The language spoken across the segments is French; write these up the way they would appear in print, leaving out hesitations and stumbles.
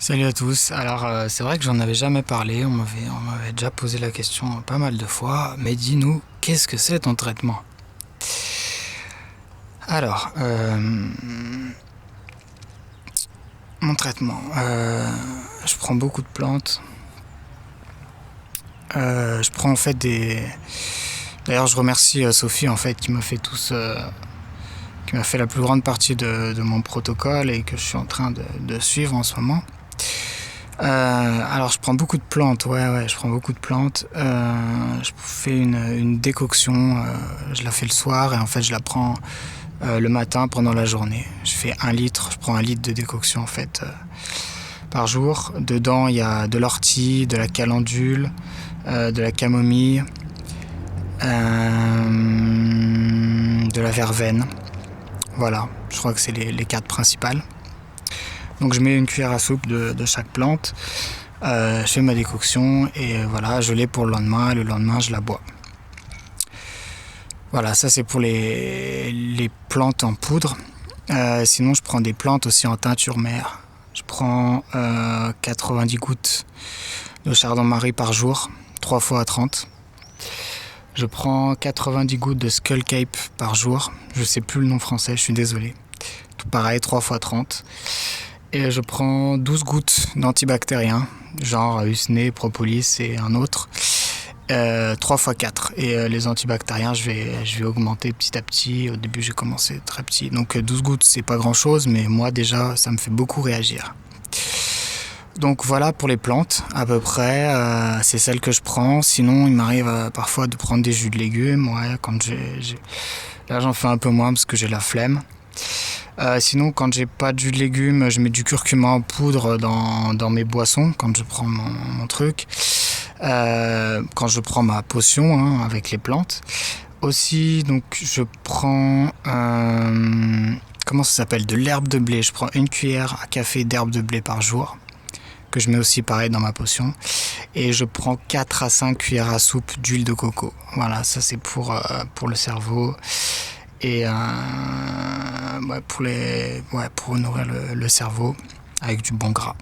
Salut à tous. Alors, c'est vrai que j'en avais jamais parlé, on m'avait déjà posé la question pas mal de fois, mais dis-nous, qu'est-ce que c'est ton traitement? Alors, mon traitement, je prends beaucoup de plantes. Je prends en fait des. D'ailleurs, je remercie Sophie en fait qui m'a fait la plus grande partie de mon protocole et que je suis en train de suivre en ce moment. Alors je prends beaucoup de plantes, ouais, je prends beaucoup de plantes. Je fais une décoction, je la fais le soir et en fait je la prends le matin pendant la journée. Je prends 1 litre de décoction en fait par jour. Dedans il y a de l'ortie, de la calendule, de la camomille, de la verveine. Voilà, je crois que c'est les 4 principales. Donc je mets une cuillère à soupe de chaque plante, je fais ma décoction et voilà, je l'ai pour le lendemain et le lendemain je la bois. Voilà, ça c'est pour les plantes en poudre. Sinon je prends des plantes aussi en teinture mère. Je prends 90 gouttes de chardon-marie par jour, 3 fois à 30. Je prends 90 gouttes de Skull Cape par jour. Je sais plus le nom français, je suis désolé. Tout pareil, 3 fois 30. Et je prends 12 gouttes d'antibactériens, genre Usnea, Propolis et un autre, 3 fois 4. Et les antibactériens, je vais augmenter petit à petit. Au début, j'ai commencé très petit. Donc 12 gouttes, c'est pas grand chose, mais moi déjà, ça me fait beaucoup réagir. Donc voilà pour les plantes, à peu près, c'est celles que je prends. Sinon, il m'arrive parfois de prendre des jus de légumes, ouais, là j'en fais un peu moins parce que j'ai la flemme. Sinon, quand j'ai pas de jus de légumes, je mets du curcuma en poudre dans mes boissons, quand je prends mon truc. Quand je prends ma potion avec les plantes. Aussi, donc je prends comment ça s'appelle, de l'herbe de blé. Je prends 1 cuillère à café d'herbe de blé par jour, que je mets aussi pareil dans ma potion. Et je prends 4 à 5 cuillères à soupe d'huile de coco. Voilà, ça c'est pour le cerveau. Et pour nourrir le cerveau avec du bon gras.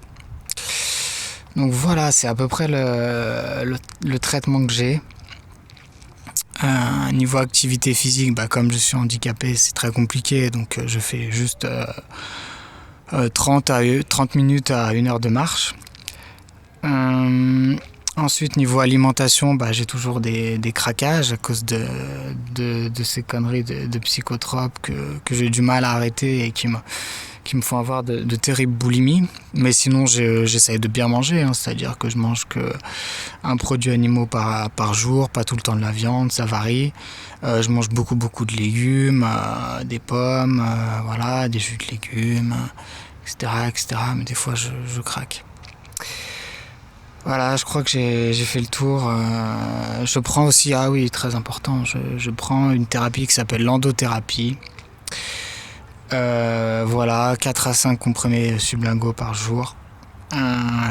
Donc voilà, c'est à peu près le traitement que j'ai. Niveau activité physique, comme je suis handicapé, c'est très compliqué, donc je fais juste 30 minutes à 1 heure de marche. Ensuite, niveau alimentation, j'ai toujours des craquages à cause de ces conneries de psychotropes que j'ai du mal à arrêter et qui me font avoir de terribles boulimies. Mais sinon, j'essaye de bien manger, c'est-à-dire que je mange que un produit animal par jour, pas tout le temps de la viande, ça varie. Je mange beaucoup de légumes, des pommes, voilà, des jus de légumes, etc. Mais des fois, je craque. Voilà, je crois que j'ai fait le tour. Je prends aussi, ah oui, très important, je prends une thérapie qui s'appelle l'endothérapie. Voilà, 4 à 5 comprimés sublinguaux par jour.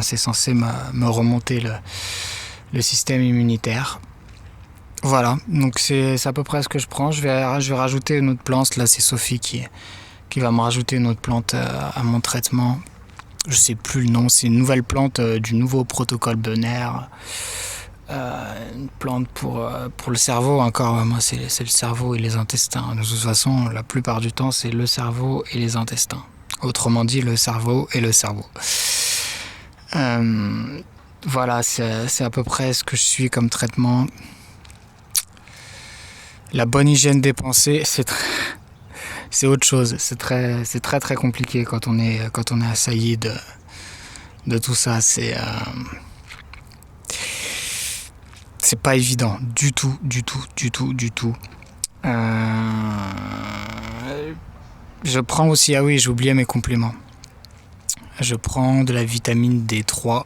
C'est censé me remonter le système immunitaire. Voilà, donc c'est à peu près ce que je prends. Je vais rajouter une autre plante. Là, c'est Sophie qui va me rajouter une autre plante à mon traitement. Je sais plus le nom, c'est une nouvelle plante du nouveau protocole Benner. Une plante pour le cerveau encore. Moi, c'est le cerveau et les intestins. De toute façon, la plupart du temps, c'est le cerveau et les intestins. Autrement dit, le cerveau et le cerveau. Voilà, c'est à peu près ce que je suis comme traitement. La bonne hygiène des pensées, c'est autre chose. C'est très très compliqué quand on est assailli de tout ça. C'est pas évident du tout. Je prends aussi, ah oui, j'ai oublié mes compléments. Je prends de la vitamine D3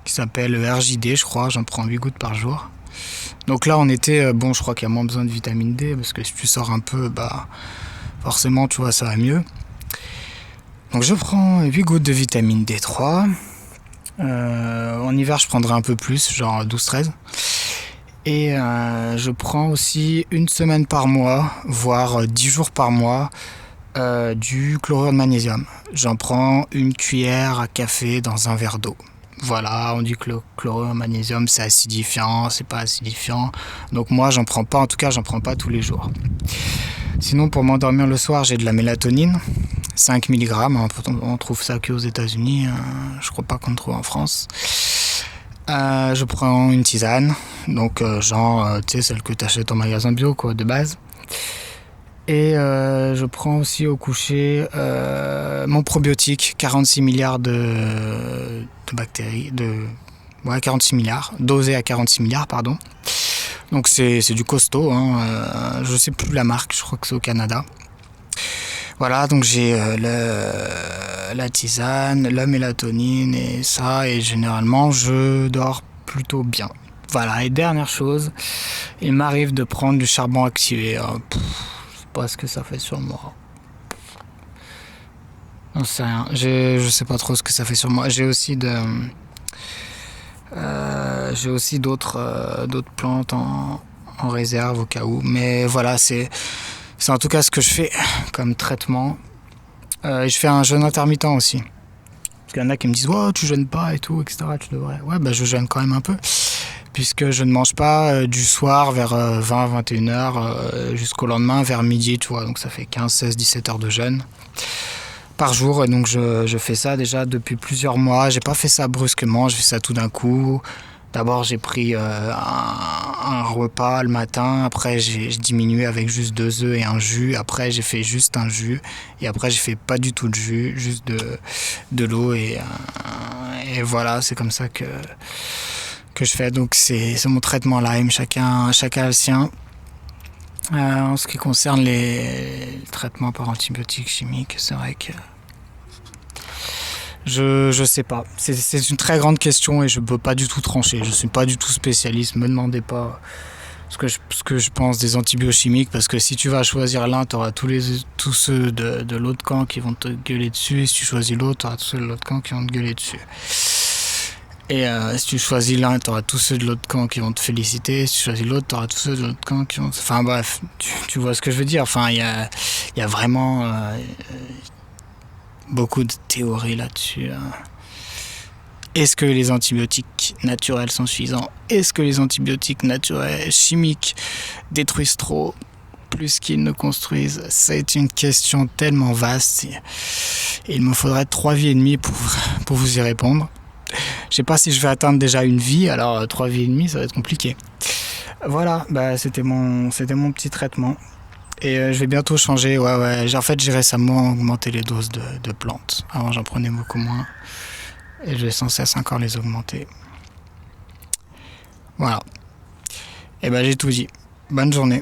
qui s'appelle RJD, je crois. J'en prends 8 gouttes par jour. Donc là, en été, je crois qu'il y a moins besoin de vitamine D parce que si tu sors un peu, forcément, tu vois, ça va mieux. Donc je prends 8 gouttes de vitamine D3. En hiver, je prendrai un peu plus, genre 12-13. Et je prends aussi 1 semaine par mois, voire 10 jours par mois, du chlorure de magnésium. J'en prends une cuillère à café dans un verre d'eau. Voilà, on dit que le chlorure de magnésium c'est acidifiant, c'est pas acidifiant. Donc moi j'en prends pas, en tout cas j'en prends pas tous les jours. Sinon pour m'endormir le soir j'ai de la mélatonine, 5 mg, on trouve ça qu'aux États-Unis, je crois pas qu'on le trouve en France. Je prends une tisane, donc genre tu sais celle que t'achètes en magasin bio quoi de base. Et je prends aussi au coucher mon probiotique, 46 milliards de bactéries, 46 milliards, dosé à 46 milliards, pardon. Donc c'est du costaud, hein. Je sais plus la marque, je crois que c'est au Canada. Voilà, donc j'ai la tisane, la mélatonine et ça, et généralement je dors plutôt bien. Voilà, et dernière chose, il m'arrive de prendre du charbon activé. Je sais pas ce que ça fait sur moi. Non, c'est rien. Je sais pas trop ce que ça fait sur moi. J'ai aussi d'autres plantes en réserve au cas où. Mais voilà, c'est en tout cas ce que je fais comme traitement. Et je fais un jeûne intermittent aussi. Parce qu'il y en a qui me disent oh, tu jeûnes pas et tout, etc. Tu devrais. Ouais, bah je jeûne quand même un peu. Puisque je ne mange pas du soir vers 20-21 heures jusqu'au lendemain vers midi, tu vois. Donc ça fait 15, 16, 17 heures de jeûne par jour. Et donc je fais ça déjà depuis plusieurs mois. J'ai pas fait ça brusquement, je fais ça tout d'un coup. D'abord j'ai pris un repas le matin, après j'ai diminué avec juste 2 œufs et un jus, après j'ai fait juste un jus, et après j'ai fait pas du tout de jus, juste de l'eau, et voilà, c'est comme ça que je fais. Donc c'est mon traitement Lyme, chacun a le sien. En ce qui concerne les traitements par antibiotiques chimiques, c'est vrai que je sais pas. C'est une très grande question et je peux pas du tout trancher. Je suis pas du tout spécialiste. Me demandez pas ce que je pense des antibiochimiques, parce que si tu vas choisir l'un, tu auras tous ceux de l'autre camp qui vont te gueuler dessus, et si tu choisis l'autre, tu auras tous ceux de l'autre camp qui vont te gueuler dessus. Et si tu choisis l'un, tu auras tous ceux de l'autre camp qui vont te féliciter. Si tu choisis l'autre, tu auras tous ceux de l'autre camp qui vont te... Enfin bref, tu vois ce que je veux dire. Enfin, il y a vraiment beaucoup de théories là-dessus. Est-ce que les antibiotiques naturels sont suffisants? Est-ce que les antibiotiques naturels, chimiques, détruisent trop, plus qu'ils ne construisent? C'est une question tellement vaste. Et il me faudrait 3 vies et demie pour vous y répondre. Je sais pas si je vais atteindre déjà une vie, alors 3 vies et demie, ça va être compliqué. Voilà, bah c'était mon petit traitement. Et je vais bientôt changer, ouais. En fait, j'ai récemment augmenté les doses de plantes. Avant, j'en prenais beaucoup moins. Et je vais sans cesse encore les augmenter. Voilà. Et ben j'ai tout dit. Bonne journée.